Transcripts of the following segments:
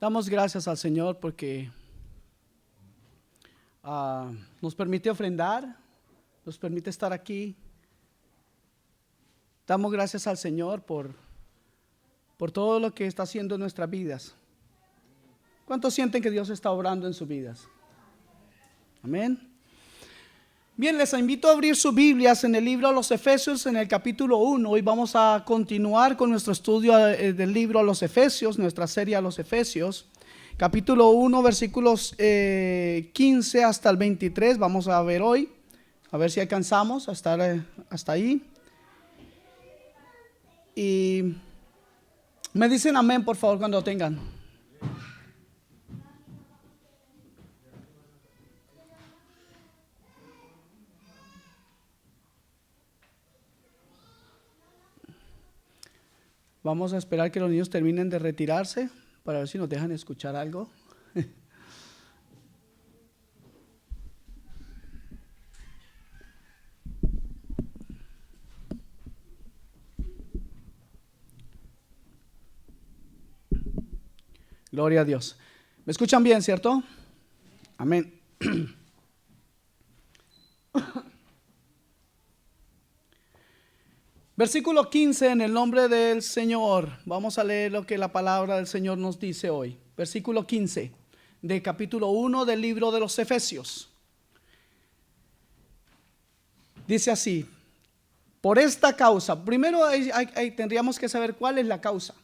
Damos gracias al Señor porque nos permite ofrendar, nos permite estar aquí. Damos gracias al Señor por todo lo que está haciendo en nuestras vidas. ¿Cuántos sienten que Dios está obrando en sus vidas? Amén. Bien, les invito a abrir sus Biblias en el libro a los Efesios, en el capítulo 1. Hoy vamos a continuar con nuestro estudio del libro a los Efesios, nuestra serie a los Efesios. Capítulo 1, versículos 15 hasta el 23, vamos a ver hoy. A ver si alcanzamos a estar hasta ahí. Y me dicen amén, por favor, cuando lo tengan. Vamos a esperar que los niños terminen de retirarse para ver si nos dejan escuchar algo. Gloria a Dios. ¿Me escuchan bien, cierto? Amén. Versículo 15, en el nombre del Señor. Vamos a leer lo que la palabra del Señor nos dice hoy. Versículo 15 de capítulo 1 del libro de los Efesios. Dice así: por esta causa, primero tendríamos que saber cuál es la causa.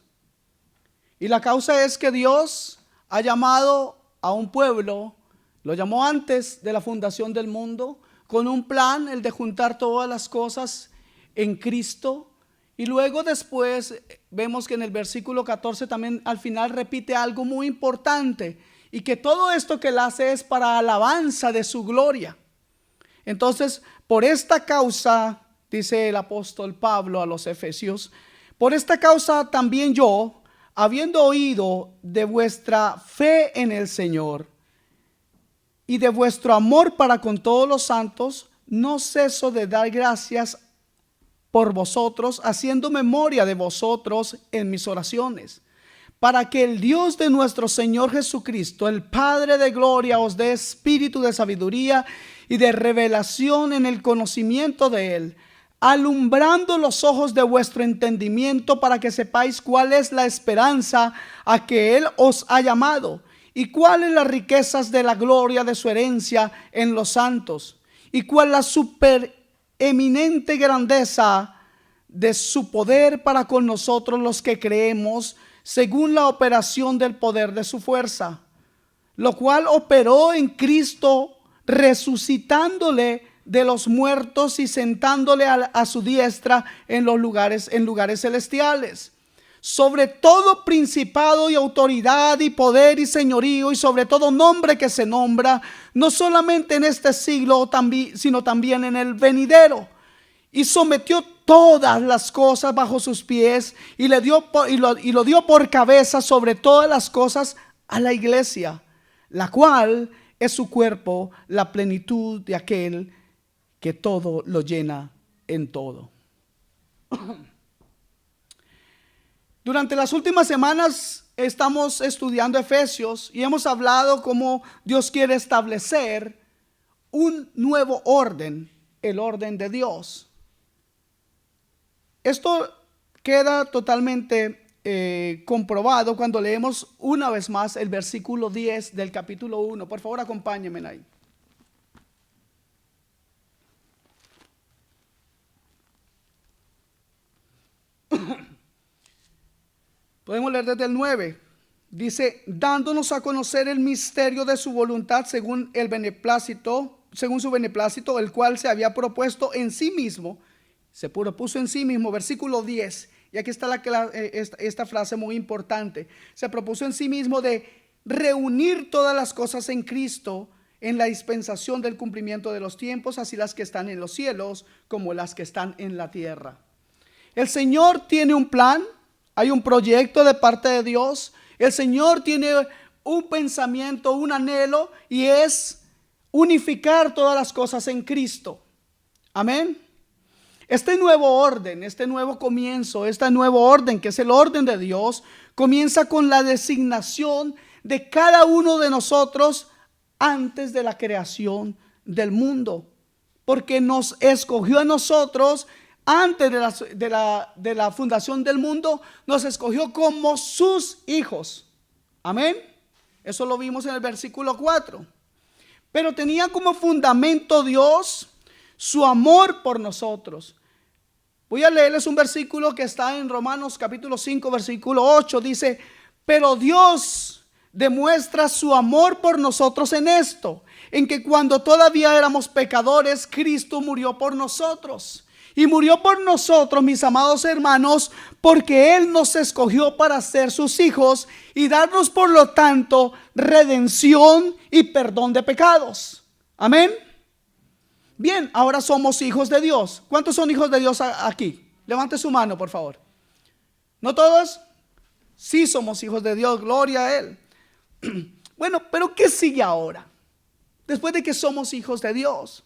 Y la causa es que Dios ha llamado a un pueblo, lo llamó antes de la fundación del mundo, con un plan, el de juntar todas las cosas en Cristo. Y luego después vemos que en el versículo 14 también al final repite algo muy importante, y que todo esto que él hace es para alabanza de su gloria. Entonces, por esta causa, dice el apóstol Pablo a los Efesios, por esta causa también yo, habiendo oído de vuestra fe en el Señor y de vuestro amor para con todos los santos, no ceso de dar gracias por vosotros, haciendo memoria de vosotros en mis oraciones, para que el Dios de nuestro Señor Jesucristo, el Padre de gloria, os dé espíritu de sabiduría y de revelación en el conocimiento de Él, alumbrando los ojos de vuestro entendimiento, para que sepáis cuál es la esperanza a que Él os ha llamado, y cuáles las riquezas de la gloria de su herencia en los santos, y cuál la supereminente grandeza de su poder para con nosotros los que creemos, según la operación del poder de su fuerza, lo cual operó en Cristo, resucitándole de los muertos y sentándole a su diestra en los lugares celestiales, sobre todo principado y autoridad y poder y señorío, y sobre todo nombre que se nombra, no solamente en este siglo, sino también en el venidero. Y sometió todas las cosas bajo sus pies, y lo dio por cabeza sobre todas las cosas a la iglesia, la cual es su cuerpo, la plenitud de aquel que todo lo llena en todo. Durante las últimas semanas estamos estudiando Efesios y hemos hablado cómo Dios quiere establecer un nuevo orden, el orden de Dios. Esto queda totalmente comprobado cuando leemos una vez más el versículo 10 del capítulo 1. Por favor, acompáñenme ahí. Podemos leer desde el 9. Dice: dándonos a conocer el misterio de su voluntad según su beneplácito, el cual se había propuesto en sí mismo. Se propuso en sí mismo, versículo 10. Y aquí está esta frase muy importante. Se propuso en sí mismo de reunir todas las cosas en Cristo, en la dispensación del cumplimiento de los tiempos, así las que están en los cielos como las que están en la tierra. El Señor tiene un plan, hay un proyecto de parte de Dios. El Señor tiene un pensamiento, un anhelo, y es unificar todas las cosas en Cristo. Amén. Este nuevo orden, este nuevo comienzo, este nuevo orden que es el orden de Dios, comienza con la designación de cada uno de nosotros antes de la creación del mundo. Porque nos escogió a nosotros antes de la fundación del mundo, nos escogió como sus hijos. Amén. Eso lo vimos en el versículo 4. Pero tenía como fundamento Dios su amor por nosotros. Voy a leerles un versículo que está en Romanos capítulo 5, versículo 8. Dice: pero Dios demuestra su amor por nosotros en esto, en que cuando todavía éramos pecadores, Cristo murió por nosotros. Y murió por nosotros, mis amados hermanos, porque Él nos escogió para ser sus hijos y darnos por lo tanto redención y perdón de pecados. Amén. Bien, ahora somos hijos de Dios. ¿Cuántos son hijos de Dios aquí? Levante su mano, por favor. ¿No todos? Sí somos hijos de Dios, gloria a Él. Bueno, pero ¿qué sigue ahora? Después de que somos hijos de Dios,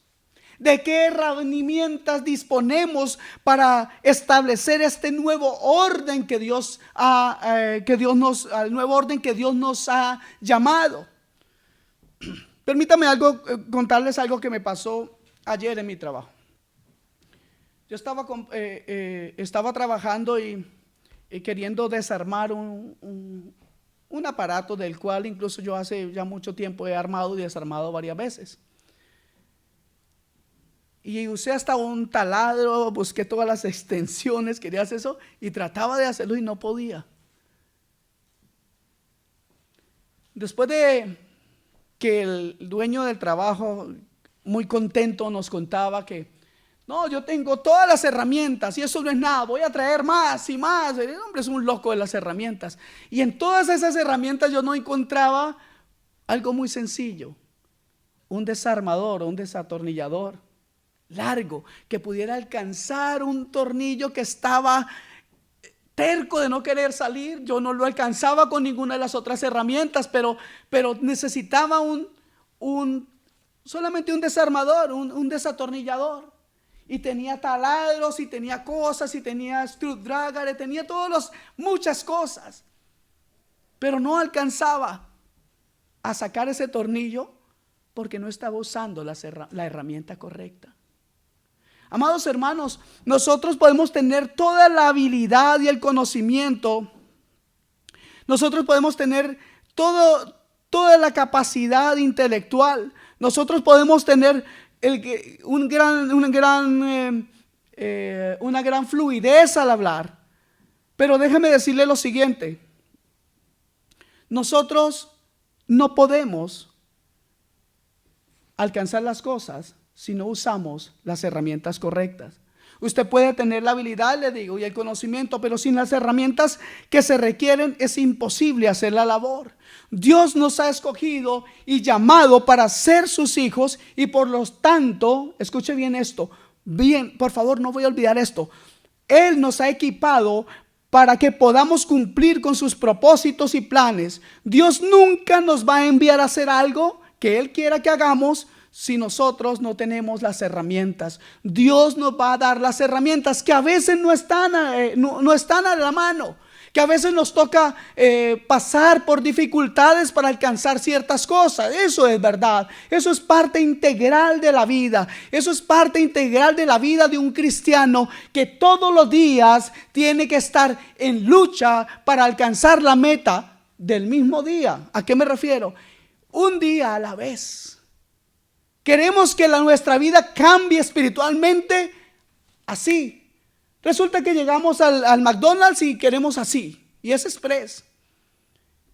¿de qué herramientas disponemos para establecer este nuevo orden que Dios al nuevo orden que Dios nos ha llamado? Permítame contarles algo que me pasó ayer en mi trabajo. Yo estaba trabajando y queriendo desarmar un aparato del cual incluso yo hace ya mucho tiempo he armado y desarmado varias veces. Y usé hasta un taladro, busqué todas las extensiones, quería hacer eso y trataba de hacerlo y no podía. Después de que el dueño del trabajo, muy contento, nos contaba que no, yo tengo todas las herramientas y eso no es nada, voy a traer más y más. El hombre es un loco de las herramientas. Y en todas esas herramientas yo no encontraba algo muy sencillo: un desarmador o un desatornillador largo que pudiera alcanzar un tornillo que estaba terco de no querer salir. Yo no lo alcanzaba con ninguna de las otras herramientas, pero necesitaba solamente un desarmador, un desatornillador. Y tenía taladros y tenía cosas y tenía screwdriver, tenía muchas cosas, pero no alcanzaba a sacar ese tornillo porque no estaba usando la herramienta correcta. Amados hermanos, nosotros podemos tener toda la habilidad y el conocimiento, nosotros podemos tener toda la capacidad intelectual, nosotros podemos tener una gran fluidez al hablar, pero déjame decirle lo siguiente: nosotros no podemos alcanzar las cosas si no usamos las herramientas correctas. Usted puede tener la habilidad, le digo, y el conocimiento, pero sin las herramientas que se requieren es imposible hacer la labor. Dios nos ha escogido y llamado para ser sus hijos y por lo tanto, escuche bien esto, bien, por favor, no voy a olvidar esto. Él nos ha equipado para que podamos cumplir con sus propósitos y planes. Dios nunca nos va a enviar a hacer algo que Él quiera que hagamos si nosotros no tenemos las herramientas. Dios nos va a dar las herramientas que a veces no están a la mano, que a veces nos toca pasar por dificultades para alcanzar ciertas cosas. Eso es verdad, eso es parte integral de la vida, eso es parte integral de la vida de un cristiano que todos los días tiene que estar en lucha para alcanzar la meta del mismo día. ¿A qué me refiero? Un día a la vez. Queremos que nuestra vida cambie espiritualmente así. Resulta que llegamos al McDonald's y queremos así, y es express.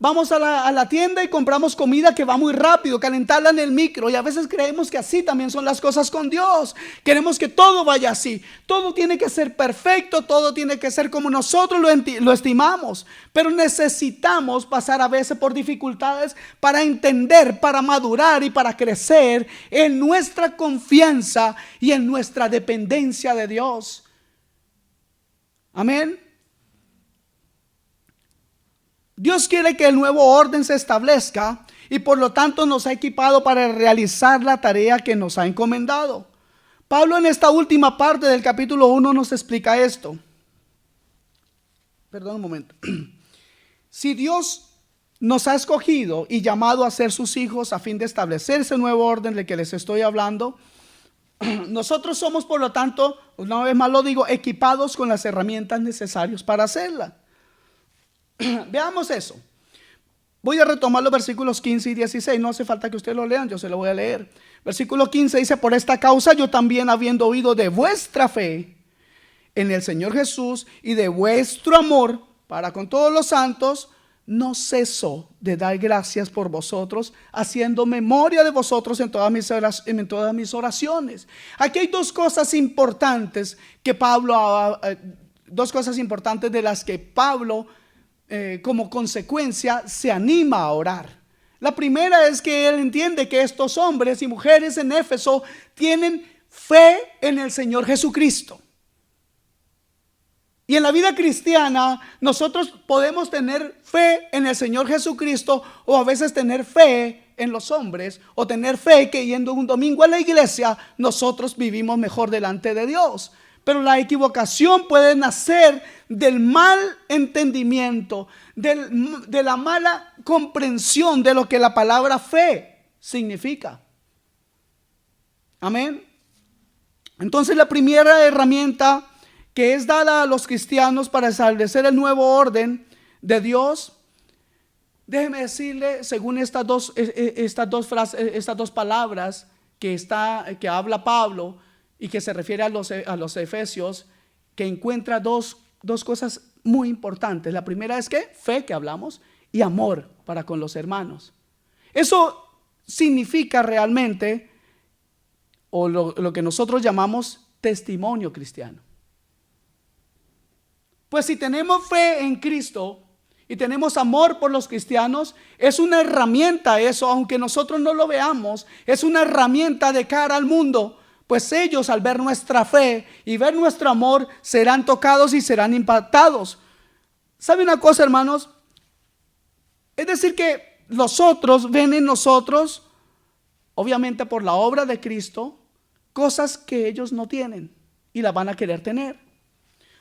Vamos a la tienda y compramos comida que va muy rápido, calentarla en el micro, y a veces creemos que así también son las cosas con Dios. Queremos que todo vaya así, todo tiene que ser perfecto, todo tiene que ser como nosotros lo estimamos, pero necesitamos pasar a veces por dificultades para entender, para madurar y para crecer en nuestra confianza y en nuestra dependencia de Dios. Amén. Dios quiere que el nuevo orden se establezca y por lo tanto nos ha equipado para realizar la tarea que nos ha encomendado. Pablo en esta última parte del capítulo 1 nos explica esto. Perdón un momento. Si Dios nos ha escogido y llamado a ser sus hijos a fin de establecer ese nuevo orden del que les estoy hablando, nosotros somos, por lo tanto, una vez más lo digo, equipados con las herramientas necesarias para hacerla. Veamos eso. Voy a retomar los versículos 15 y 16. No hace falta que ustedes lo lean, yo se lo voy a leer. Versículo 15 dice: por esta causa yo también, habiendo oído de vuestra fe en el Señor Jesús y de vuestro amor para con todos los santos, no ceso de dar gracias por vosotros, haciendo memoria de vosotros en todas mis oraciones. Aquí hay dos cosas importantes que Pablo, dos cosas importantes de las que Pablo, como consecuencia, se anima a orar. La primera es que él entiende que estos hombres y mujeres en Éfeso tienen fe en el Señor Jesucristo. Y en la vida cristiana nosotros podemos tener fe en el Señor Jesucristo, o a veces tener fe en los hombres, o tener fe que yendo un domingo a la iglesia nosotros vivimos mejor delante de Dios. Pero la equivocación puede nacer del mal entendimiento, de la mala comprensión de lo que la palabra fe significa. Amén. Entonces la primera herramienta que es dada a los cristianos para establecer el nuevo orden de Dios, déjeme decirle, según estas dos palabras que habla Pablo y que se refiere a los efesios, que encuentra dos cosas muy importantes. La primera es que fe, que hablamos, y amor para con los hermanos. Eso significa realmente, o lo que nosotros llamamos testimonio cristiano. Pues si tenemos fe en Cristo y tenemos amor por los cristianos, es una herramienta eso, aunque nosotros no lo veamos, es una herramienta de cara al mundo. Pues ellos, al ver nuestra fe y ver nuestro amor, serán tocados y serán impactados. ¿Sabe una cosa, hermanos? Es decir, que los otros ven en nosotros, obviamente por la obra de Cristo, cosas que ellos no tienen y las van a querer tener.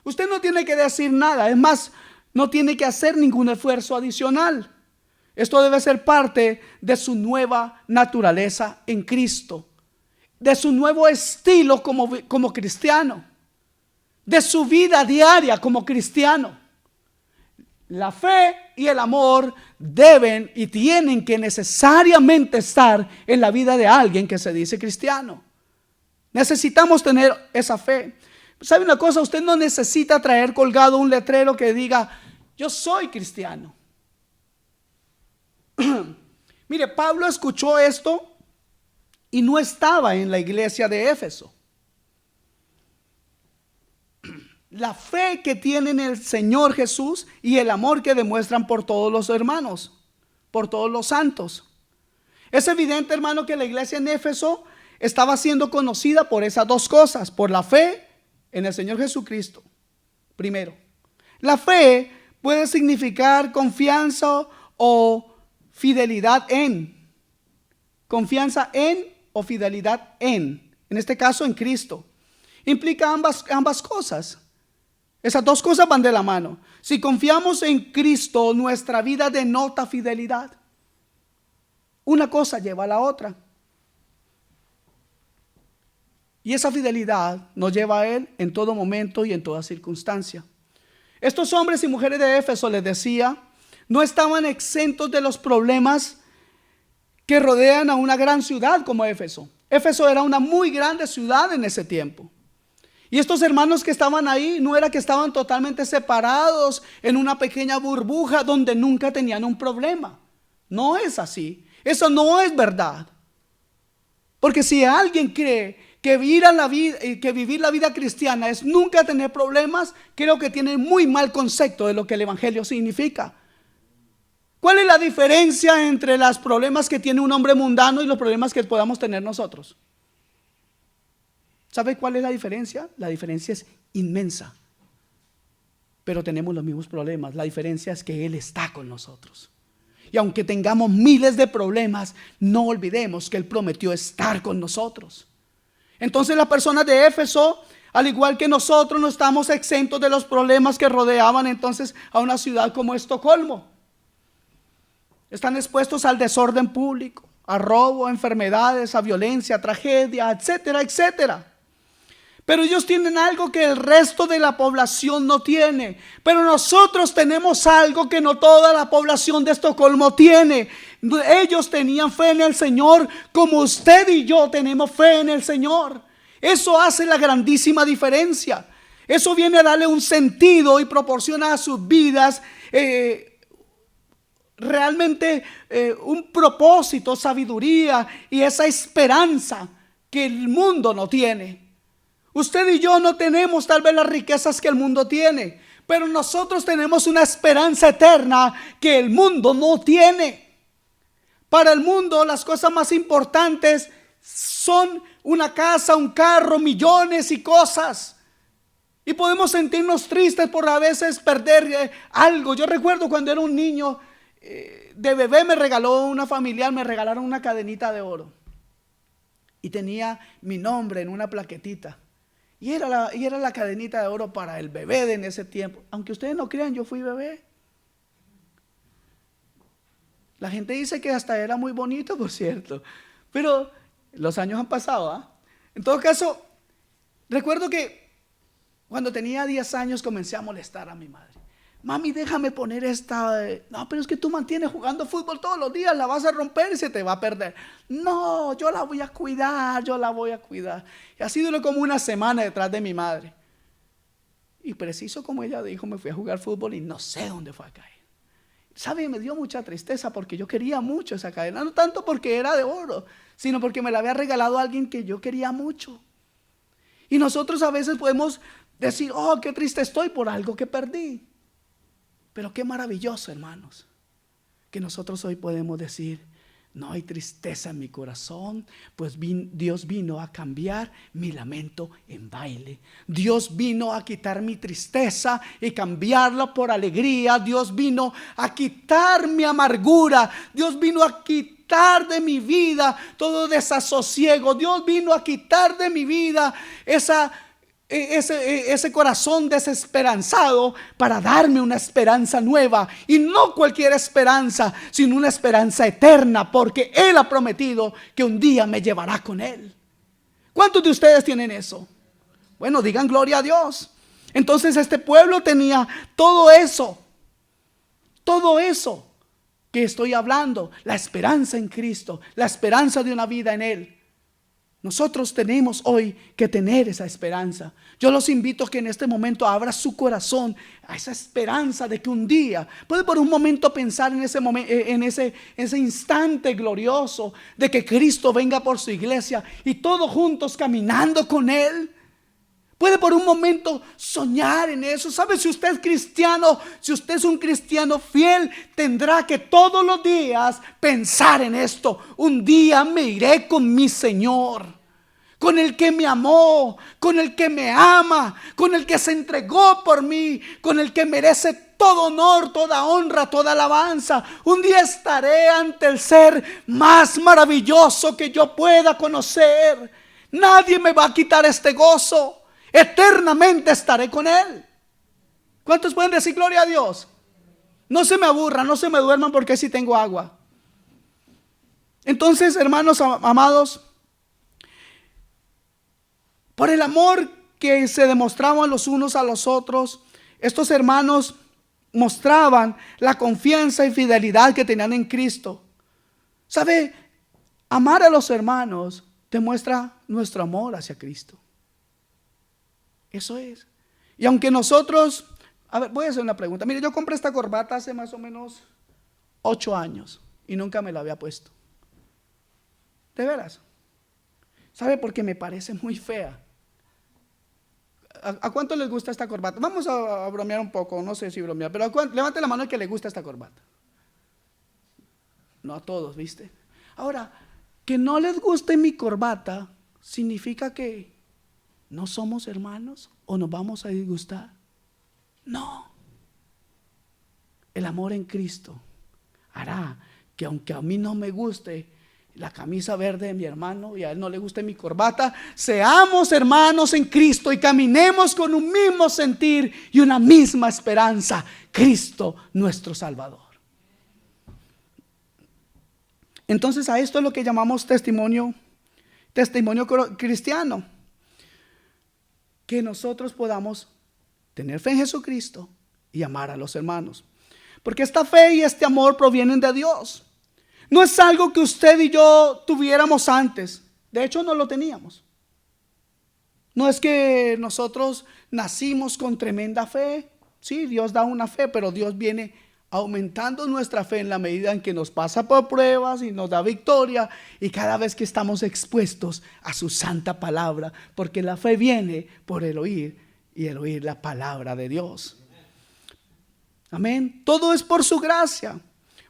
Usted no tiene que decir nada, es más, no tiene que hacer ningún esfuerzo adicional. Esto debe ser parte de su nueva naturaleza en Cristo, de su nuevo estilo como cristiano, de su vida diaria como cristiano. La fe y el amor deben y tienen que necesariamente estar en la vida de alguien que se dice cristiano. Necesitamos tener esa fe. ¿Sabe una cosa? Usted no necesita traer colgado un letrero que diga: yo soy cristiano. Mire, Pablo escuchó esto y no estaba en la iglesia de Éfeso. La fe que tienen en el Señor Jesús y el amor que demuestran por todos los hermanos, por todos los santos. Es evidente, hermano, que la iglesia en Éfeso estaba siendo conocida por esas dos cosas: por la fe en el Señor Jesucristo. Primero, la fe puede significar confianza o fidelidad en. Confianza en o fidelidad en este caso en Cristo. Implica ambas cosas. Esas dos cosas van de la mano. Si confiamos en Cristo, nuestra vida denota fidelidad. Una cosa lleva a la otra. Y esa fidelidad nos lleva a Él en todo momento y en toda circunstancia. Estos hombres y mujeres de Éfeso, les decía, no estaban exentos de los problemas que rodean a una gran ciudad como Éfeso. Éfeso era una muy grande ciudad en ese tiempo. Y estos hermanos que estaban ahí no era que estaban totalmente separados en una pequeña burbuja donde nunca tenían un problema. No es así. Eso no es verdad. Porque si alguien cree que vivir la vida cristiana es nunca tener problemas, creo que tiene muy mal concepto de lo que el evangelio significa. ¿Cuál es la diferencia entre los problemas que tiene un hombre mundano y los problemas que podamos tener nosotros? ¿Sabe cuál es la diferencia? La diferencia es inmensa. Pero tenemos los mismos problemas. La diferencia es que Él está con nosotros. Y aunque tengamos miles de problemas, no olvidemos que Él prometió estar con nosotros. Entonces las personas de Éfeso, al igual que nosotros, no estamos exentos de los problemas que rodeaban entonces a una ciudad como Estocolmo. Están expuestos al desorden público, a robo, a enfermedades, a violencia, a tragedia, etcétera, etcétera. Pero ellos tienen algo que el resto de la población no tiene. Pero nosotros tenemos algo que no toda la población de Estocolmo tiene. Ellos tenían fe en el Señor como usted y yo tenemos fe en el Señor. Eso hace la grandísima diferencia. Eso viene a darle un sentido y proporciona a sus vidas realmente un propósito, sabiduría y esa esperanza que el mundo no tiene. Usted y yo no tenemos tal vez las riquezas que el mundo tiene, pero nosotros tenemos una esperanza eterna que el mundo no tiene. Para el mundo las cosas más importantes son una casa, un carro, millones y cosas. Y podemos sentirnos tristes por a veces perder algo. Yo recuerdo cuando era un niño, de bebé me regalaron una cadenita de oro. Y tenía mi nombre en una plaquetita. Y era la cadenita de oro para el bebé de en ese tiempo. Aunque ustedes no crean, yo fui bebé. La gente dice que hasta era muy bonito, por cierto. Pero los años han pasado, ¿ah? En todo caso, recuerdo que cuando tenía 10 años comencé a molestar a mi madre. Mami, déjame poner esta. No, pero es que tú mantienes jugando fútbol todos los días, la vas a romper y se te va a perder. No, yo la voy a cuidar, yo la voy a cuidar. Y así duró como una semana detrás de mi madre. Y preciso como ella dijo, me fui a jugar fútbol y no sé dónde fue a caer. ¿Sabe? Me dio mucha tristeza porque yo quería mucho esa cadena. No tanto porque era de oro, sino porque me la había regalado a alguien que yo quería mucho. Y nosotros a veces podemos decir, oh, qué triste estoy por algo que perdí. Pero qué maravilloso, hermanos, que nosotros hoy podemos decir, no hay tristeza en mi corazón, pues Dios vino a cambiar mi lamento en baile. Dios vino a quitar mi tristeza y cambiarla por alegría. Dios vino a quitar mi amargura. Dios vino a quitar de mi vida todo desasosiego. Dios vino a quitar de mi vida ese corazón desesperanzado para darme una esperanza nueva, y no cualquier esperanza, sino una esperanza eterna, porque Él ha prometido que un día me llevará con Él. ¿Cuántos de ustedes tienen eso? Bueno, digan gloria a Dios. Entonces este pueblo tenía todo eso que estoy hablando, la esperanza en Cristo, la esperanza de una vida en Él. Nosotros tenemos hoy que tener esa esperanza. Yo los invito a que en este momento abra su corazón a esa esperanza de que un día, puede por un momento pensar en ese instante glorioso de que Cristo venga por su iglesia y todos juntos caminando con Él. Puede por un momento soñar en eso. ¿Sabe? Si usted es cristiano, si usted es un cristiano fiel, tendrá que todos los días pensar en esto. Un día me iré con mi Señor, con el que me amó, con el que me ama, con el que se entregó por mí, con el que merece todo honor, toda honra, toda alabanza. Un día estaré ante el ser más maravilloso que yo pueda conocer. Nadie me va a quitar este gozo. Eternamente estaré con Él. ¿Cuántos pueden decir gloria a Dios? No se me aburran, no se me duerman, porque sí tengo agua. Entonces, hermanos amados, por el amor que se demostraban los unos a los otros, estos hermanos mostraban la confianza y fidelidad que tenían en Cristo. ¿Sabe? Amar a los hermanos demuestra nuestro amor hacia Cristo. Eso es. Y aunque nosotros, a ver, voy a hacer una pregunta. Mire, yo compré esta corbata hace más o menos 8 años y nunca me la había puesto. ¿De veras? ¿Sabe? Porque me parece muy fea. ¿A cuánto les gusta esta corbata? Vamos a bromear un poco, no sé si bromear, pero levante la mano el que le gusta esta corbata. No a todos, ¿viste? Ahora, que no les guste mi corbata significa que ¿no somos hermanos o nos vamos a disgustar? No. El amor en Cristo hará que aunque a mí no me guste, la camisa verde de mi hermano y a él no le gusta mi corbata. Seamos hermanos en Cristo y caminemos con un mismo sentir y una misma esperanza: Cristo nuestro Salvador. Entonces a esto es lo que llamamos testimonio cristiano. Que nosotros podamos tener fe en Jesucristo y amar a los hermanos. Porque esta fe y este amor provienen de Dios. No es algo que usted y yo tuviéramos antes. De hecho, no lo teníamos. No es que nosotros nacimos con tremenda fe. Sí, Dios da una fe, pero Dios viene aumentando nuestra fe en la medida en que nos pasa por pruebas y nos da victoria, y cada vez que estamos expuestos a su santa palabra, porque la fe viene por el oír, y el oír la palabra de Dios. Amén. Todo es por su gracia.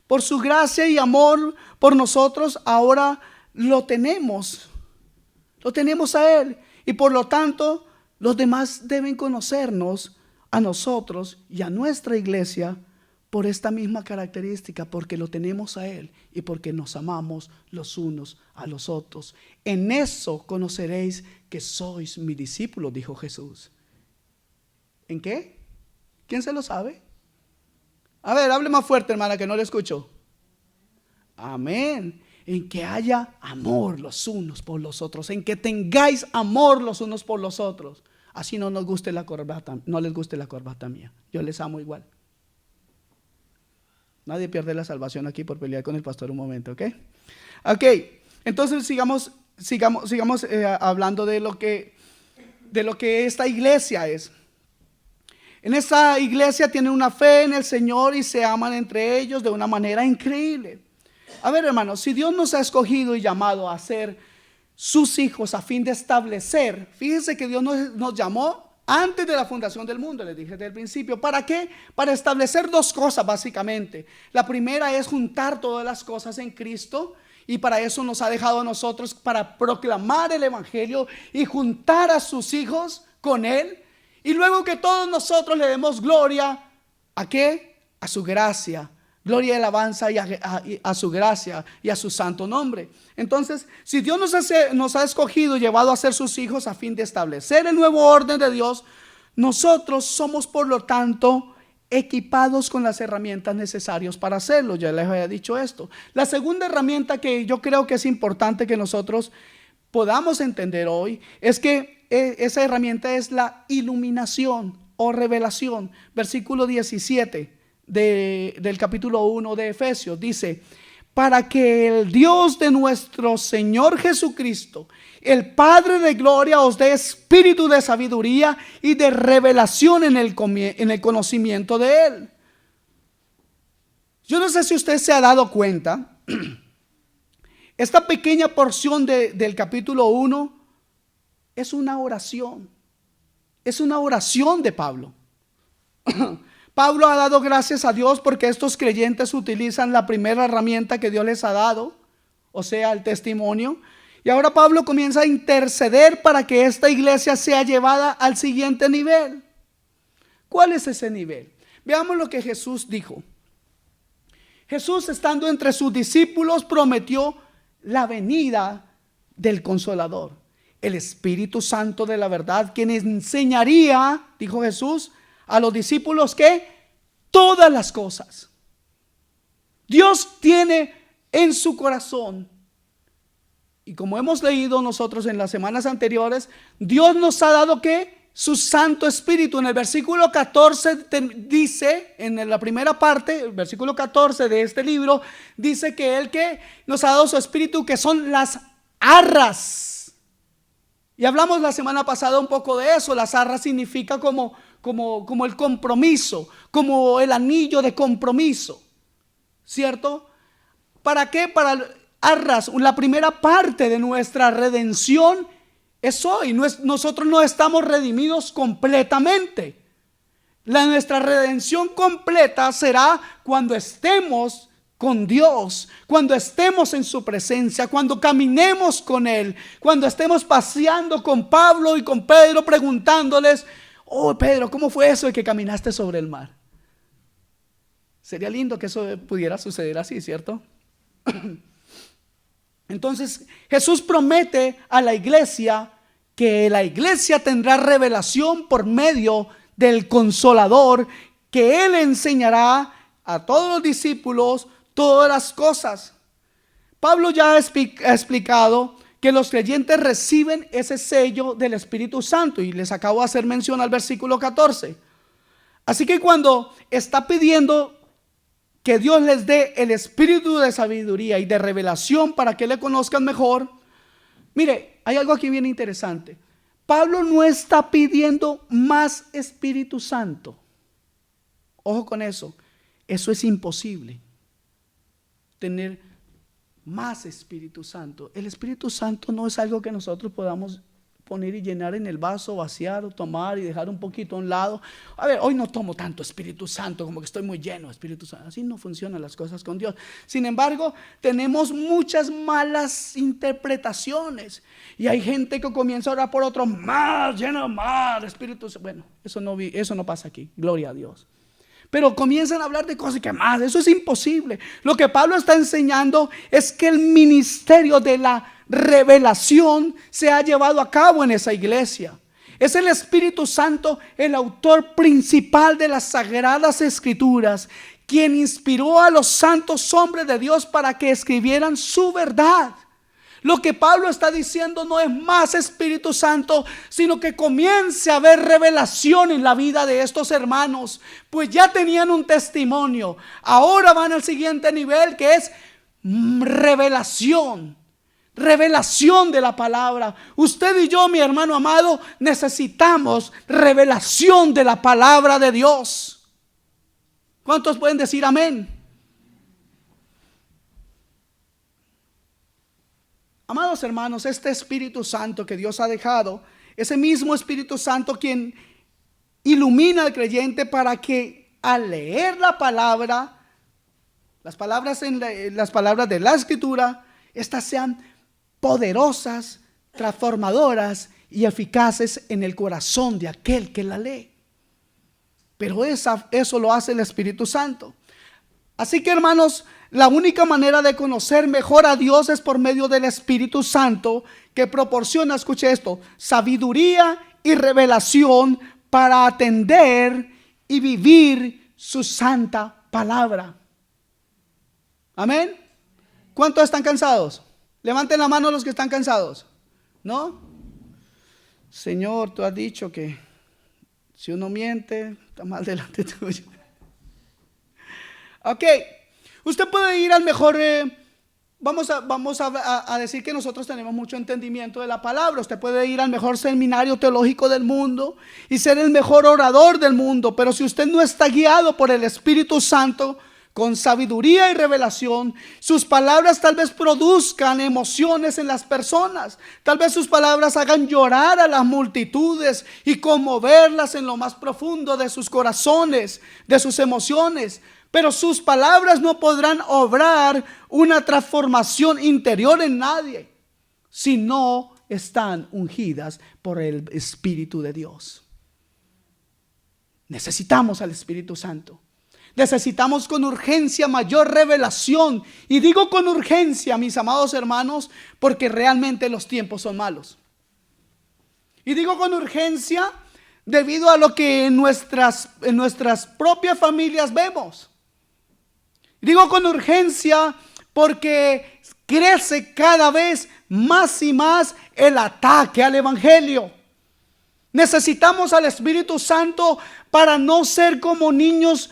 Por su gracia y amor por nosotros, ahora lo tenemos a Él, y por lo tanto los demás deben conocernos a nosotros y a nuestra iglesia por esta misma característica, porque lo tenemos a Él y porque nos amamos los unos a los otros. En eso conoceréis que sois mis discípulos, dijo Jesús. ¿En qué? ¿Quién se lo sabe? A ver, hable más fuerte, hermana, que no le escucho. Amén. En que haya amor los unos por los otros, en que tengáis amor los unos por los otros. Así no nos guste la corbata, no les guste la corbata mía. Yo les amo igual. Nadie pierde la salvación aquí por pelear con el pastor un momento, ¿ok? Ok, entonces sigamos hablando de lo que esta iglesia es. En esta iglesia tienen una fe en el Señor y se aman entre ellos de una manera increíble. A ver, hermanos, si Dios nos ha escogido y llamado a ser sus hijos a fin de establecer, fíjense que Dios nos llamó antes de la fundación del mundo, les dije desde el principio. ¿Para qué? Para establecer dos cosas básicamente. La primera es juntar todas las cosas en Cristo, y para eso nos ha dejado a nosotros para proclamar el evangelio y juntar a sus hijos con Él. Y luego que todos nosotros le demos gloria, ¿a qué? A su gracia. Gloria y alabanza y a su gracia y a su santo nombre. Entonces, si Dios nos ha escogido y llevado a ser sus hijos a fin de establecer el nuevo orden de Dios, nosotros somos por lo tanto equipados con las herramientas necesarias para hacerlo. Ya les había dicho esto. La segunda herramienta que yo creo que es importante que nosotros podamos entender hoy es que esa herramienta es la iluminación o revelación. Versículo 17 del capítulo 1 de Efesios dice: para que el Dios de nuestro Señor Jesucristo, el Padre de gloria, os dé espíritu de sabiduría y de revelación en el conocimiento de Él. Yo no sé si usted se ha dado cuenta, esta pequeña porción del capítulo 1 es una oración. Es una oración de Pablo. Pablo ha dado gracias a Dios porque estos creyentes utilizan la primera herramienta que Dios les ha dado, o sea, el testimonio. Y ahora Pablo comienza a interceder para que esta iglesia sea llevada al siguiente nivel. ¿Cuál es ese nivel? Veamos lo que Jesús dijo. Jesús, estando entre sus discípulos, prometió la venida del Consolador, el Espíritu Santo de la verdad, quien enseñaría, dijo Jesús, a los discípulos que todas las cosas. Dios tiene en su corazón, y como hemos leído nosotros en las semanas anteriores, Dios nos ha dado que su Santo Espíritu. En el versículo 14 dice, en la primera parte, el versículo 14 de este libro, dice que Él que nos ha dado su Espíritu, que son las arras. Y hablamos la semana pasada un poco de eso. Las arras significa como el compromiso, como el anillo de compromiso, ¿cierto? ¿Para qué? Para arras, la primera parte de nuestra redención es hoy. Nosotros no estamos redimidos completamente. Nuestra redención completa será cuando estemos con Dios, cuando estemos en su presencia, cuando caminemos con Él, cuando estemos paseando con Pablo y con Pedro, preguntándoles: oh Pedro, ¿cómo fue eso de que caminaste sobre el mar? Sería lindo que eso pudiera suceder así, ¿cierto? Entonces Jesús promete a la iglesia que la iglesia tendrá revelación por medio del Consolador, que Él enseñará a todos los discípulos todas las cosas. Pablo ya ha explicado que los creyentes reciben ese sello del Espíritu Santo, y les acabo de hacer mención al versículo 14. Así que cuando está pidiendo que Dios les dé el espíritu de sabiduría y de revelación para que le conozcan mejor, mire, hay algo aquí bien interesante. Pablo no está pidiendo más Espíritu Santo. Ojo con eso. Eso es imposible. Tener más Espíritu Santo. El Espíritu Santo no es algo que nosotros podamos poner y llenar en el vaso, vaciar o tomar y dejar un poquito a un lado. A ver, hoy no tomo tanto Espíritu Santo, como que estoy muy lleno de Espíritu Santo. Así no funcionan las cosas con Dios. Sin embargo, tenemos muchas malas interpretaciones, y hay gente que comienza a orar por otro, más, lleno más de Espíritu Santo. Bueno, eso no pasa aquí, gloria a Dios. Pero comienzan a hablar de cosas que más, eso es imposible. Lo que Pablo está enseñando es que el ministerio de la revelación se ha llevado a cabo en esa iglesia. Es el Espíritu Santo el autor principal de las Sagradas Escrituras, quien inspiró a los santos hombres de Dios para que escribieran su verdad. Lo que Pablo está diciendo no es más Espíritu Santo, sino que comience a haber revelación en la vida de estos hermanos, pues ya tenían un testimonio. Ahora van al siguiente nivel, que es revelación de la palabra. Usted y yo, mi hermano amado, necesitamos revelación de la palabra de Dios. ¿Cuántos pueden decir amén? Amados hermanos, este Espíritu Santo que Dios ha dejado, ese mismo Espíritu Santo quien ilumina al creyente para que al leer la palabra, las palabras de la Escritura, estas sean poderosas, transformadoras y eficaces en el corazón de aquel que la lee. Pero eso lo hace el Espíritu Santo. Así que, hermanos, la única manera de conocer mejor a Dios es por medio del Espíritu Santo, que proporciona, escuche esto, sabiduría y revelación para atender y vivir su santa palabra. Amén. ¿Cuántos están cansados? Levanten la mano los que están cansados. ¿No? Señor, tú has dicho que si uno miente, está mal delante tuyo. Ok. Usted puede ir al mejor, vamos a decir que nosotros tenemos mucho entendimiento de la palabra. Usted puede ir al mejor seminario teológico del mundo y ser el mejor orador del mundo, pero si usted no está guiado por el Espíritu Santo con sabiduría y revelación, sus palabras tal vez produzcan emociones en las personas. Tal vez sus palabras hagan llorar a las multitudes y conmoverlas en lo más profundo de sus corazones, de sus emociones. Pero sus palabras no podrán obrar una transformación interior en nadie si no están ungidas por el Espíritu de Dios. Necesitamos al Espíritu Santo. Necesitamos con urgencia mayor revelación. Y digo con urgencia, mis amados hermanos, porque realmente los tiempos son malos. Y digo con urgencia debido a lo que en nuestras propias familias vemos. Digo con urgencia porque crece cada vez más y más el ataque al evangelio. Necesitamos al Espíritu Santo para no ser como niños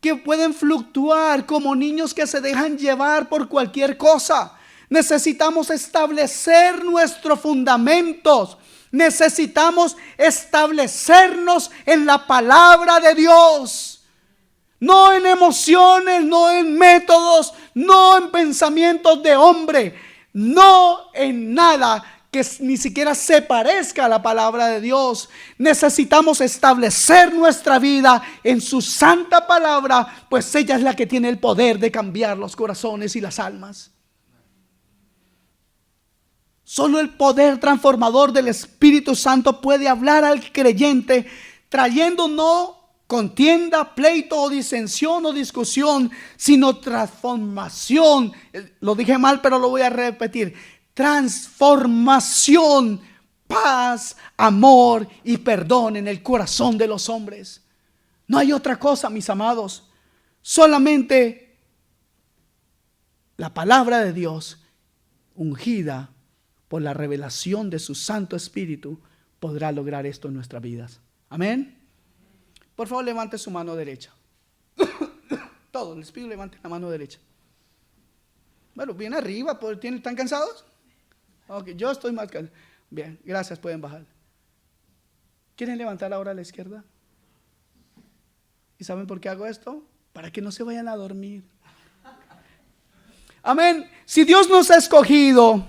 que pueden fluctuar, como niños que se dejan llevar por cualquier cosa. Necesitamos establecer nuestros fundamentos. Necesitamos establecernos en la palabra de Dios. No en emociones, no en métodos, no en pensamientos de hombre, no en nada que ni siquiera se parezca a la palabra de Dios. Necesitamos establecer nuestra vida en su santa palabra, pues ella es la que tiene el poder de cambiar los corazones y las almas. Solo el poder transformador del Espíritu Santo puede hablar al creyente, trayendo no contienda, pleito o disensión o discusión, sino transformación. Lo dije mal, pero lo voy a repetir. Transformación, paz, amor y perdón en el corazón de los hombres. No hay otra cosa, mis amados. Solamente la palabra de Dios, ungida por la revelación de su Santo Espíritu, podrá lograr esto en nuestras vidas. Amén. Por favor, levante su mano derecha. Todos, les pido, levanten la mano derecha. Bueno, bien arriba, ¿están cansados? Ok, yo estoy más cansado. Bien, gracias, pueden bajar. ¿Quieren levantar ahora a la izquierda? ¿Y saben por qué hago esto? Para que no se vayan a dormir. Amén. Si Dios nos ha escogido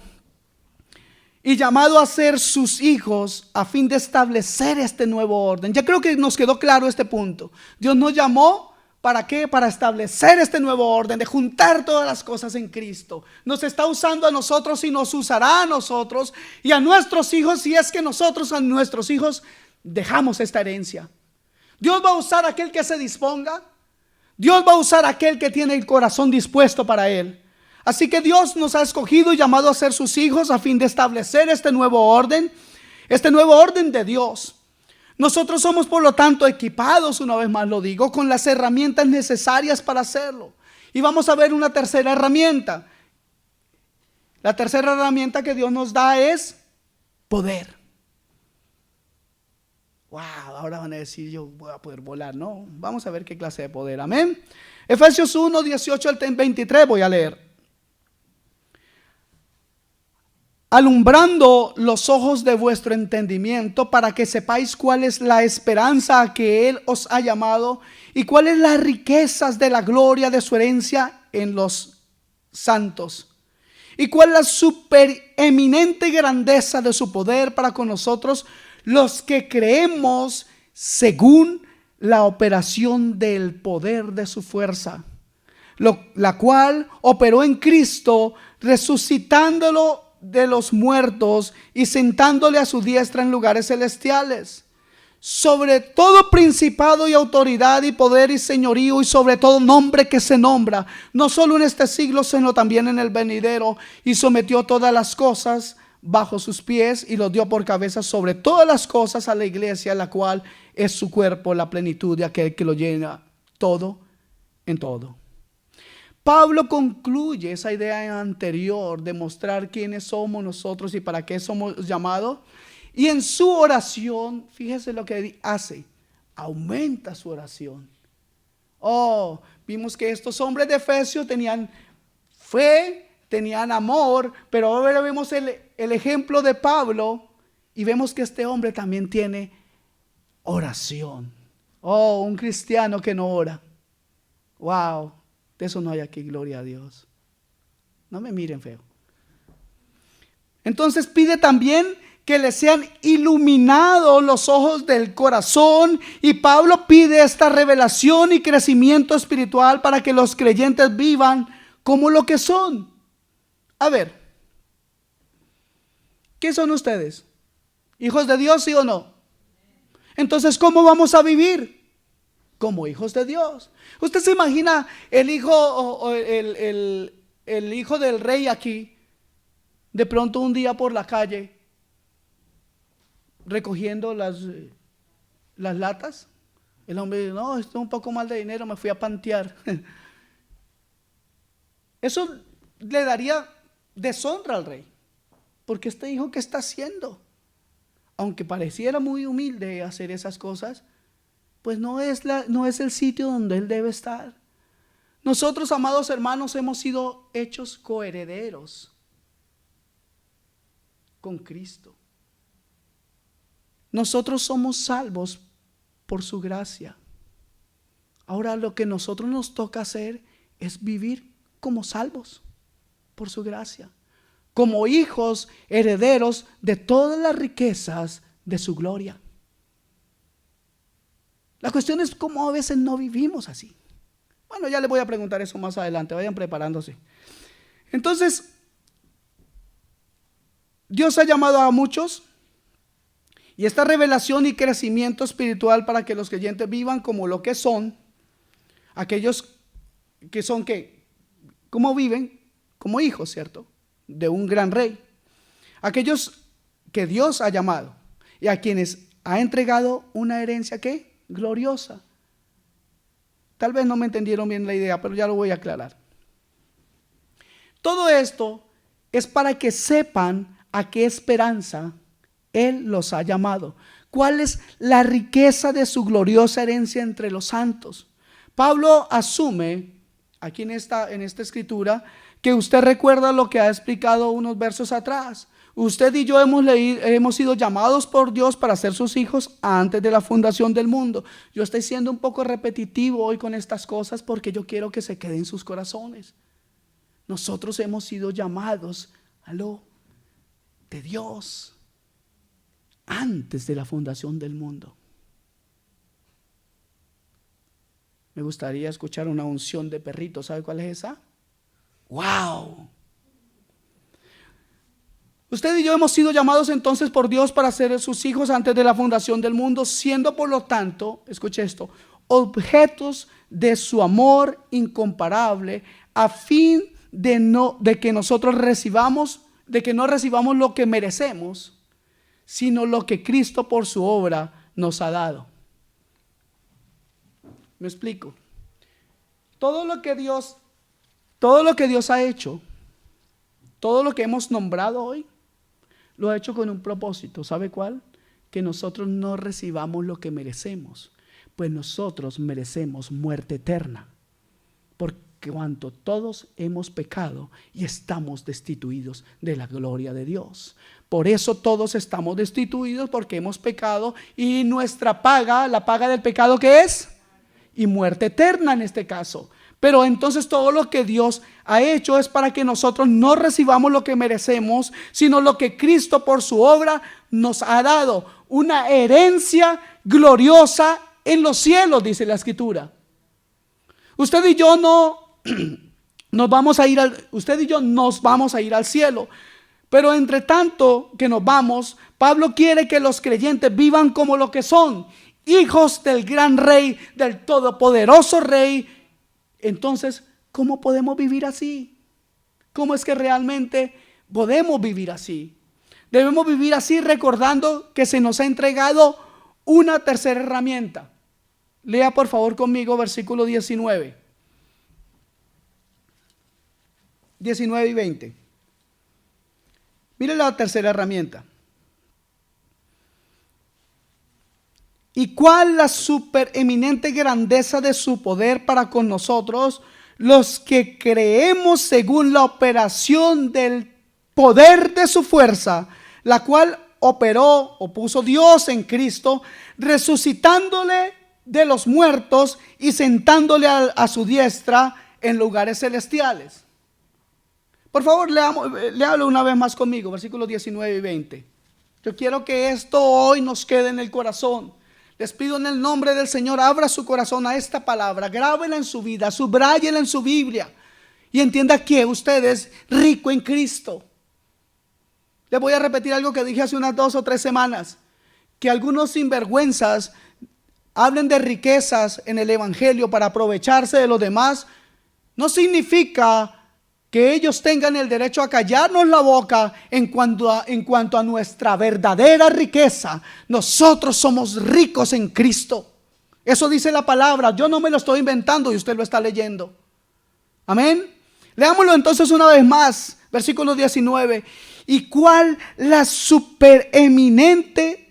y llamado a ser sus hijos a fin de establecer este nuevo orden, ya creo que nos quedó claro este punto. Dios nos llamó, ¿para qué? Para establecer este nuevo orden, de juntar todas las cosas en Cristo. Nos está usando a nosotros y nos usará a nosotros y a nuestros hijos, si es que nosotros a nuestros hijos dejamos esta herencia. Dios va a usar a aquel que se disponga. Dios va a usar a aquel que tiene el corazón dispuesto para Él. Así que Dios nos ha escogido y llamado a ser sus hijos a fin de establecer este nuevo orden de Dios. Nosotros somos, por lo tanto, equipados, una vez más lo digo, con las herramientas necesarias para hacerlo. Y vamos a ver una tercera herramienta. La tercera herramienta que Dios nos da es poder. Wow, ahora van a decir, yo voy a poder volar. No, vamos a ver qué clase de poder. Amén. Efesios 1, 18 al 23 voy a leer. Alumbrando los ojos de vuestro entendimiento, para que sepáis cuál es la esperanza a que Él os ha llamado y cuáles las riquezas de la gloria de su herencia en los santos, y cuál la supereminente grandeza de su poder para con nosotros los que creemos, según la operación del poder de su fuerza, la cual operó en Cristo, resucitándolo de los muertos y sentándole a su diestra en lugares celestiales, sobre todo principado y autoridad y poder y señorío, y sobre todo nombre que se nombra, no solo en este siglo, sino también en el venidero, y sometió todas las cosas bajo sus pies y lo dio por cabeza sobre todas las cosas a la iglesia, la cual es su cuerpo, la plenitud de aquel que lo llena todo en todo. Pablo concluye esa idea anterior de mostrar quiénes somos nosotros y para qué somos llamados. Y en su oración, fíjese lo que hace, aumenta su oración. Oh, vimos que estos hombres de Efesios tenían fe, tenían amor, pero ahora vemos el ejemplo de Pablo y vemos que este hombre también tiene oración. Oh, un cristiano que no ora. Wow. De eso no hay aquí, gloria a Dios. No me miren feo. Entonces pide también que le sean iluminados los ojos del corazón. Y Pablo pide esta revelación y crecimiento espiritual para que los creyentes vivan como lo que son. A ver, ¿qué son ustedes? ¿Hijos de Dios, sí o no? Entonces, ¿cómo vamos a vivir? Como hijos de Dios. Usted se imagina el hijo el hijo del rey aquí, de pronto un día por la calle recogiendo las latas. El hombre dice, no, esto es un poco mal de dinero, me fui a pantear. Eso le daría deshonra al rey, porque este hijo, ¿qué está haciendo? Aunque pareciera muy humilde hacer esas cosas, pues no es el sitio donde él debe estar. Nosotros, amados hermanos, hemos sido hechos coherederos con Cristo. Nosotros somos salvos por su gracia. Ahora lo que nosotros nos toca hacer es vivir como salvos por su gracia, como hijos herederos de todas las riquezas de su gloria. La cuestión es cómo a veces no vivimos así. Bueno, ya les voy a preguntar eso más adelante, vayan preparándose. Entonces, Dios ha llamado a muchos Y esta revelación y crecimiento espiritual para que los creyentes vivan como lo que son, aquellos que son que, ¿cómo viven? Como hijos, ¿cierto? De un gran rey. Aquellos que Dios ha llamado y a quienes ha entregado una herencia ¿qué? Gloriosa. Tal vez no me entendieron bien la idea, pero ya lo voy a aclarar. Todo esto es para que sepan a qué esperanza Él los ha llamado. ¿Cuál es la riqueza de su gloriosa herencia entre los santos? Pablo asume aquí en esta escritura que usted recuerda lo que ha explicado unos versos atrás. Usted y yo hemos sido llamados por Dios para ser sus hijos antes de la fundación del mundo. Yo estoy siendo un poco repetitivo hoy con estas cosas porque yo quiero que se queden en sus corazones. Nosotros hemos sido llamados de Dios antes de la fundación del mundo. Me gustaría escuchar una unción de perrito. ¿Sabe cuál es esa? ¡Wow! Usted y yo hemos sido llamados entonces por Dios para ser sus hijos antes de la fundación del mundo, siendo por lo tanto, escuche esto, objetos de su amor incomparable, a fin de que nosotros recibamos, de que no recibamos lo que merecemos, sino lo que Cristo por su obra nos ha dado. Me explico. Todo lo que Dios ha hecho, todo lo que hemos nombrado hoy, lo ha hecho con un propósito. ¿Sabe cuál? Que nosotros no recibamos lo que merecemos, pues nosotros merecemos muerte eterna, porque cuanto todos hemos pecado y estamos destituidos de la gloria de Dios. Por eso todos estamos destituidos, porque hemos pecado, y nuestra paga, la paga del pecado, ¿qué es? Y muerte eterna en este caso. Pero entonces todo lo que Dios ha hecho es para que nosotros no recibamos lo que merecemos, sino lo que Cristo por su obra nos ha dado, una herencia gloriosa en los cielos, dice la Escritura. Usted y yo nos vamos a ir al cielo, pero entre tanto que nos vamos, Pablo quiere que los creyentes vivan como lo que son, hijos del gran rey, del todopoderoso rey. Entonces, ¿cómo podemos vivir así? ¿Cómo es que realmente podemos vivir así? Debemos vivir así recordando que se nos ha entregado una tercera herramienta. Lea por favor conmigo versículo 19 y 20. Mire la tercera herramienta. ¿Y cuál la supereminente grandeza de su poder para con nosotros, los que creemos según la operación del poder de su fuerza, la cual operó o puso Dios en Cristo, resucitándole de los muertos y sentándole a su diestra en lugares celestiales? Por favor, léalo una vez más conmigo, versículos 19 y 20. Yo quiero que esto hoy nos quede en el corazón. Les pido en el nombre del Señor, abra su corazón a esta palabra, grábela en su vida, subráyela en su Biblia y entienda que usted es rico en Cristo. Le voy a repetir algo que dije hace unas 2 o 3 semanas, que algunos sinvergüenzas hablen de riquezas en el evangelio para aprovecharse de los demás. No significa que ellos tengan el derecho a callarnos la boca en cuanto a nuestra verdadera riqueza. Nosotros somos ricos en Cristo. Eso dice la palabra. Yo no me lo estoy inventando y usted lo está leyendo. Amén. Leámoslo entonces una vez más. Versículo 19. ¿Y cuál la supereminente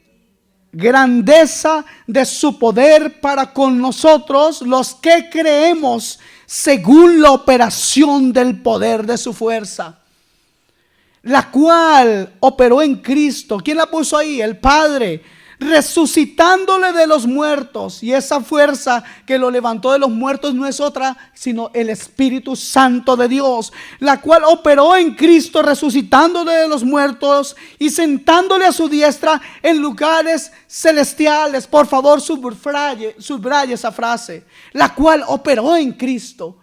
grandeza de su poder para con nosotros, los que creemos según la operación del poder de su fuerza, la cual operó en Cristo? ¿Quién la puso ahí? El Padre, resucitándole de los muertos. Y esa fuerza que lo levantó de los muertos no es otra sino el Espíritu Santo de Dios, la cual operó en Cristo, resucitándole de los muertos y sentándole a su diestra en lugares celestiales. Por favor, subraye esa frase, la cual operó en Cristo.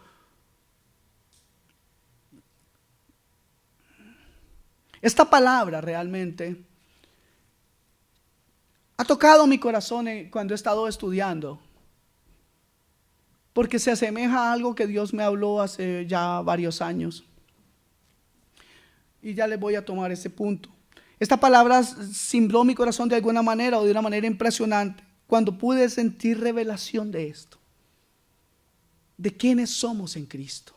Esta palabra realmente ha tocado mi corazón cuando he estado estudiando, porque se asemeja a algo que Dios me habló hace ya varios años. Y ya les voy a tomar ese punto. Esta palabra cimbró mi corazón de alguna manera o de una manera impresionante cuando pude sentir revelación de esto. De quiénes somos en Cristo.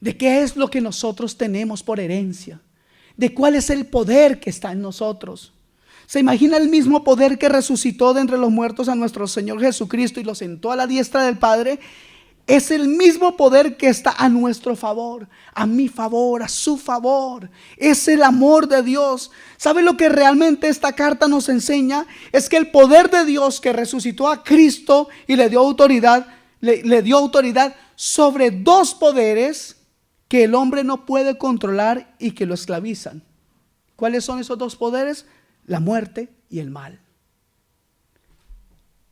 De qué es lo que nosotros tenemos por herencia. De cuál es el poder que está en nosotros. ¿Se imagina el mismo poder que resucitó de entre los muertos a nuestro Señor Jesucristo y lo sentó a la diestra del Padre? Es el mismo poder que está a nuestro favor, a mi favor, a su favor. Es el amor de Dios. ¿Sabe lo que realmente esta carta nos enseña? Es que el poder de Dios que resucitó a Cristo y le dio autoridad, le dio autoridad sobre dos poderes que el hombre no puede controlar y que lo esclavizan. ¿Cuáles son esos dos poderes? La muerte y el mal.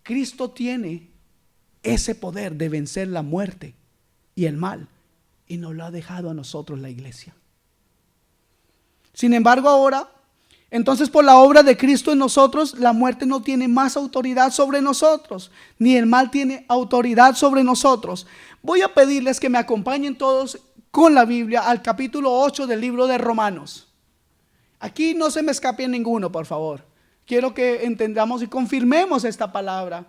Cristo tiene ese poder de vencer la muerte y el mal, y nos lo ha dejado a nosotros la iglesia. Sin embargo, ahora, entonces por la obra de Cristo en nosotros, la muerte no tiene más autoridad sobre nosotros, ni el mal tiene autoridad sobre nosotros. Voy a pedirles que me acompañen todos con la Biblia al capítulo 8 del libro de Romanos. Aquí no se me escape ninguno, por favor. Quiero que entendamos y confirmemos esta palabra.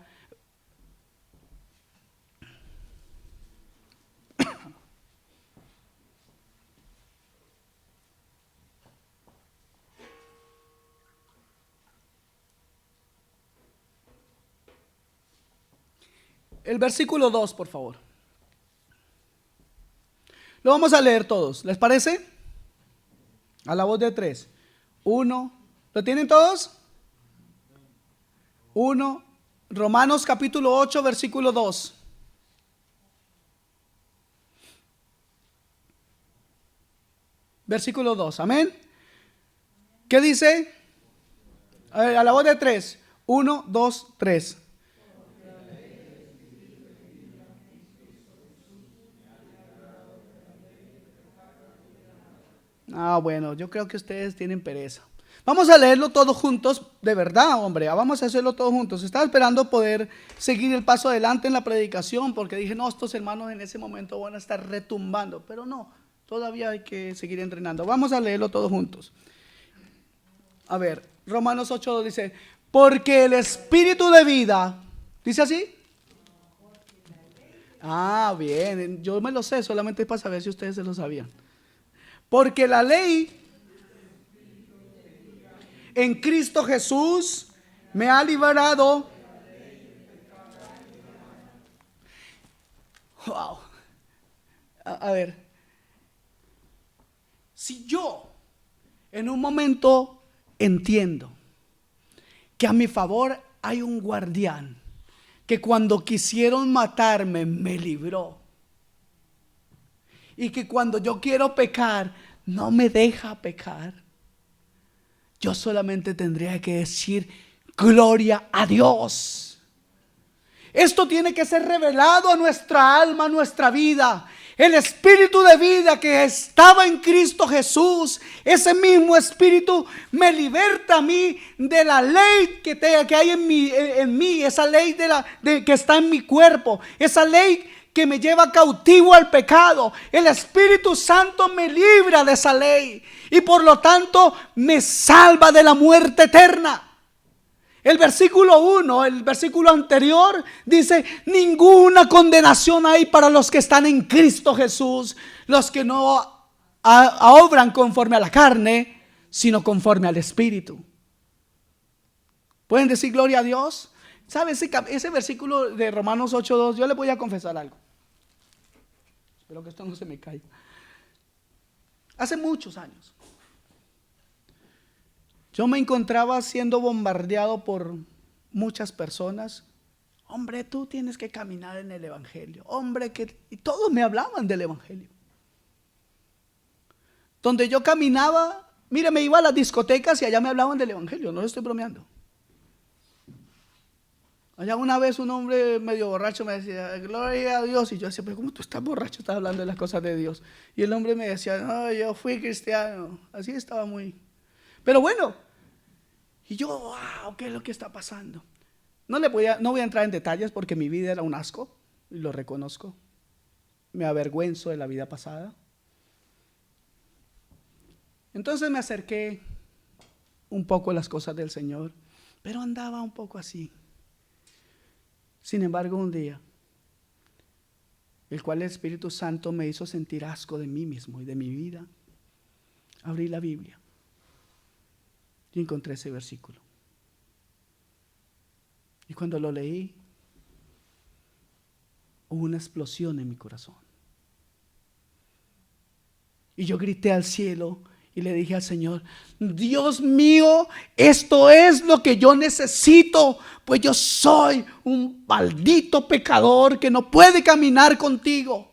El versículo 2, por favor. Lo vamos a leer todos. ¿Les parece? A la voz de 3. 1. ¿Lo tienen todos? 1. Romanos capítulo 8, versículo 2. Versículo 2. Amén. ¿Qué dice? A la voz de 3. 1, 2, 3. Bueno, yo creo que ustedes tienen pereza. Vamos a leerlo todos juntos, de verdad, hombre. Vamos a hacerlo todos juntos. Estaba esperando poder seguir el paso adelante en la predicación, porque dije, no, estos hermanos en ese momento van a estar retumbando. Pero no, todavía hay que seguir entrenando. Vamos a leerlo todos juntos. A ver, Romanos 8 dice, porque el espíritu de vida, ¿dice así? Bien, yo me lo sé, solamente para saber si ustedes se lo sabían. Porque la ley en Cristo Jesús me ha liberado. Wow. A ver, si yo en un momento entiendo que a mi favor hay un guardián que cuando quisieron matarme me libró, y que cuando yo quiero pecar no me deja pecar, yo solamente tendría que decir gloria a Dios. Esto tiene que ser revelado a nuestra alma, a nuestra vida. El espíritu de vida que estaba en Cristo Jesús, ese mismo espíritu me liberta a mí de la ley que hay en mí, esa ley que está en mi cuerpo, esa ley que me lleva cautivo al pecado. El Espíritu Santo me libra de esa ley y por lo tanto me salva de la muerte eterna. El versículo 1, el versículo anterior dice, ninguna condenación hay para los que están en Cristo Jesús, los que no obran conforme a la carne, sino conforme al Espíritu. ¿Pueden decir gloria a Dios? ¿Sabe ese versículo de Romanos 8:2? Yo les voy a confesar algo. Espero que esto no se me caiga. Hace muchos años yo me encontraba siendo bombardeado por muchas personas. Hombre, tú tienes que caminar en el Evangelio. Hombre, y todos me hablaban del Evangelio. Donde yo caminaba, mire, me iba a las discotecas y allá me hablaban del Evangelio. No lo estoy bromeando. Allá una vez un hombre medio borracho me decía, gloria a Dios. Y yo decía, pero ¿cómo tú estás borracho? Estás hablando de las cosas de Dios. Y el hombre me decía, no, yo fui cristiano. Así estaba muy... Pero bueno, Y yo, wow, ¿qué es lo que está pasando? No voy a entrar en detalles porque mi vida era un asco, y lo reconozco. Me avergüenzo de la vida pasada. Entonces me acerqué un poco a las cosas del Señor, pero andaba un poco así. Sin embargo, un día, el cual el Espíritu Santo me hizo sentir asco de mí mismo y de mi vida, abrí la Biblia y encontré ese versículo. Y cuando lo leí, hubo una explosión en mi corazón. Y yo grité al cielo y le dije al Señor: Dios mío, esto es lo que yo necesito, pues yo soy un maldito pecador que no puede caminar contigo.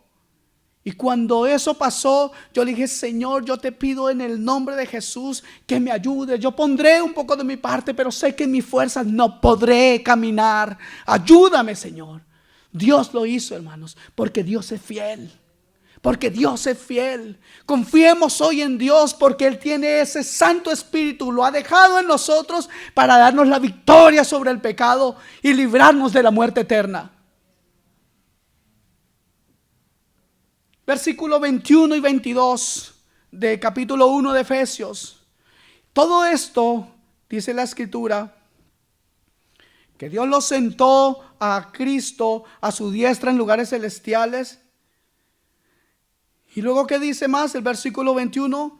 Y cuando eso pasó, yo le dije: Señor, yo te pido en el nombre de Jesús que me ayudes. Yo pondré un poco de mi parte, pero sé que en mi fuerza no podré caminar. Ayúdame, Señor. Dios lo hizo, hermanos, porque Dios es fiel. Porque Dios es fiel. Confiemos hoy en Dios, porque Él tiene ese Santo Espíritu, lo ha dejado en nosotros para darnos la victoria sobre el pecado y librarnos de la muerte eterna. Versículo 21 y 22 de capítulo 1 de Efesios. Todo esto, dice la Escritura, que Dios lo sentó a Cristo a su diestra en lugares celestiales. Y luego, ¿qué dice más? El versículo 21: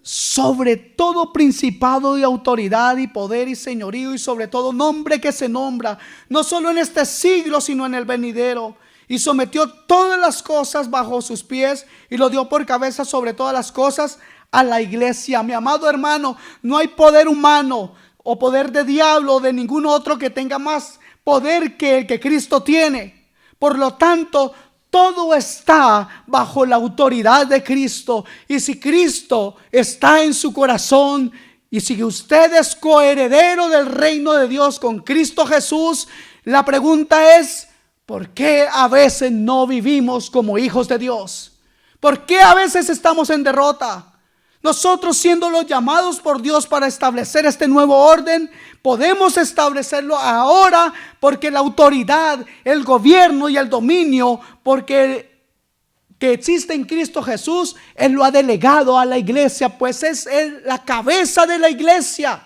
sobre todo principado y autoridad y poder y señorío y sobre todo nombre que se nombra, no solo en este siglo sino en el venidero. Y sometió todas las cosas bajo sus pies y lo dio por cabeza sobre todas las cosas a la iglesia. Mi amado hermano, no hay poder humano o poder de diablo o de ningún otro que tenga más poder que el que Cristo tiene. Por lo tanto, todo está bajo la autoridad de Cristo. Y si Cristo está en su corazón, y si usted es coheredero del reino de Dios con Cristo Jesús, la pregunta es: ¿por qué a veces no vivimos como hijos de Dios? ¿Por qué a veces estamos en derrota? Nosotros, siendo los llamados por Dios para establecer este nuevo orden, podemos establecerlo ahora, porque la autoridad, el gobierno y el dominio, porque que existe en Cristo Jesús, Él lo ha delegado a la iglesia, pues es Él la cabeza de la iglesia.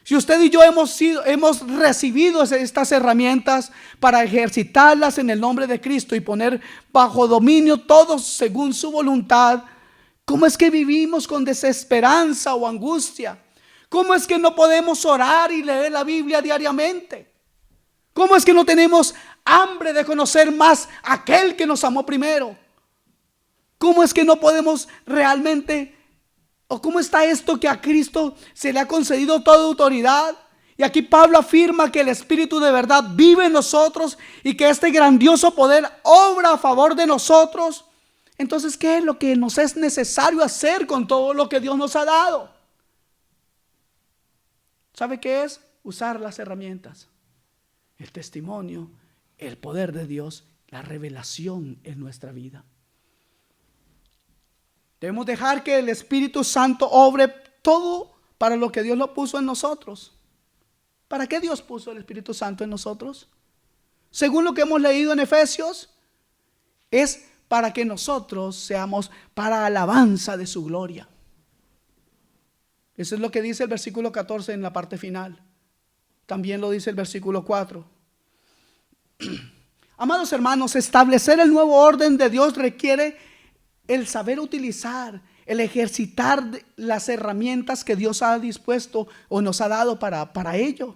Si usted y yo hemos recibido estas herramientas para ejercitarlas en el nombre de Cristo y poner bajo dominio todos según su voluntad, ¿cómo es que vivimos con desesperanza o angustia? ¿Cómo es que no podemos orar y leer la Biblia diariamente? ¿Cómo es que no tenemos hambre de conocer más a aquel que nos amó primero? ¿Cómo es que no podemos realmente, o cómo está esto que a Cristo se le ha concedido toda autoridad? Y aquí Pablo afirma que el Espíritu de verdad vive en nosotros y que este grandioso poder obra a favor de nosotros. Entonces, ¿qué es lo que nos es necesario hacer con todo lo que Dios nos ha dado? ¿Sabe qué es? Usar las herramientas, el testimonio, el poder de Dios, la revelación en nuestra vida. Debemos dejar que el Espíritu Santo obre todo para lo que Dios lo puso en nosotros. ¿Para qué Dios puso el Espíritu Santo en nosotros? Según lo que hemos leído en Efesios, es para que nosotros seamos para alabanza de su gloria. Eso es lo que dice el versículo 14 en la parte final. También lo dice el versículo 4. Amados hermanos, establecer el nuevo orden de Dios requiere el saber utilizar, el ejercitar las herramientas que Dios ha dispuesto o nos ha dado para ello.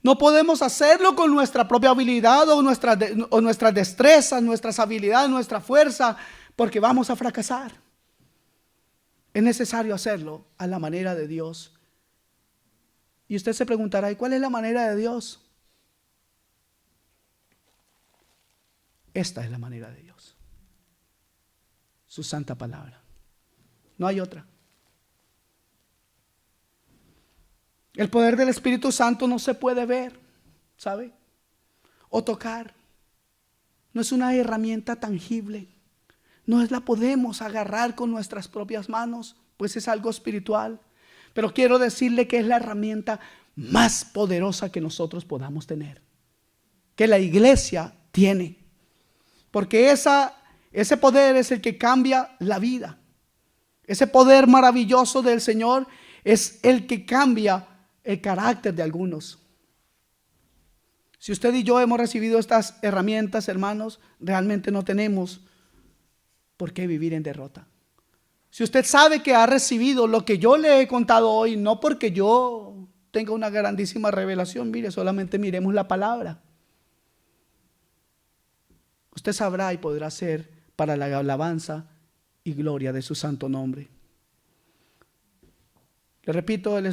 No podemos hacerlo con nuestra propia habilidad o nuestras destrezas, nuestras habilidades, nuestra fuerza, porque vamos a fracasar. Es necesario hacerlo a la manera de Dios. Y usted se preguntará: ¿y cuál es la manera de Dios? Esta es la manera de Dios. Su santa palabra. No hay otra. El poder del Espíritu Santo no se puede ver, ¿sabe? O tocar. No es una herramienta tangible. No la podemos agarrar con nuestras propias manos, pues es algo espiritual. Pero quiero decirle que es la herramienta más poderosa que nosotros podamos tener, que la iglesia tiene. Porque ese poder es el que cambia la vida. Ese poder maravilloso del Señor es el que cambia el carácter de algunos. Si usted y yo hemos recibido estas herramientas, hermanos, realmente no tenemos por qué vivir en derrota. Si usted sabe que ha recibido lo que yo le he contado hoy, no porque yo tenga una grandísima revelación, mire, solamente miremos la palabra. Usted sabrá y podrá ser para la alabanza y gloria de su santo nombre. Le repito, el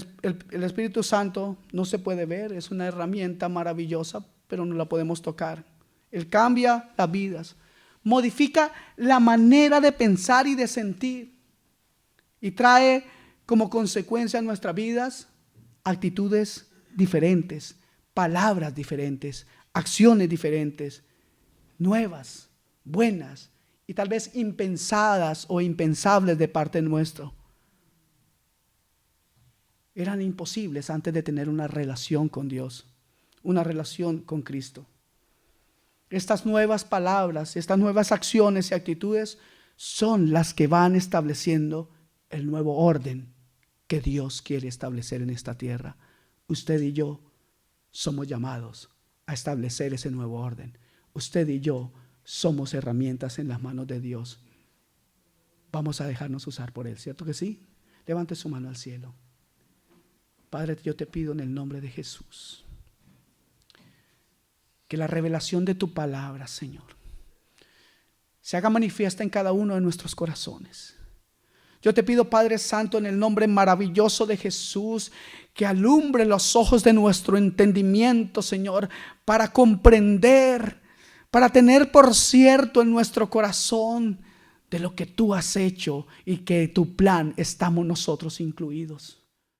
Espíritu Santo no se puede ver, es una herramienta maravillosa, pero no la podemos tocar. Él cambia las vidas, modifica la manera de pensar y de sentir, y trae como consecuencia en nuestras vidas actitudes diferentes, palabras diferentes, acciones diferentes, nuevas, buenas y tal vez impensadas o impensables de parte nuestra. Eran imposibles antes de tener una relación con Dios, una relación con Cristo. Estas nuevas palabras, estas nuevas acciones y actitudes son las que van estableciendo el nuevo orden que Dios quiere establecer en esta tierra. Usted y yo somos llamados a establecer ese nuevo orden. Usted y yo somos herramientas en las manos de Dios. Vamos a dejarnos usar por Él, ¿cierto que sí? Levante su mano al cielo. Padre, yo te pido en el nombre de Jesús que la revelación de tu palabra, Señor, se haga manifiesta en cada uno de nuestros corazones. Yo te pido, Padre Santo, en el nombre maravilloso de Jesús, que alumbre los ojos de nuestro entendimiento, Señor, para comprender, para tener por cierto en nuestro corazón de lo que tú has hecho y que tu plan estamos nosotros incluidos.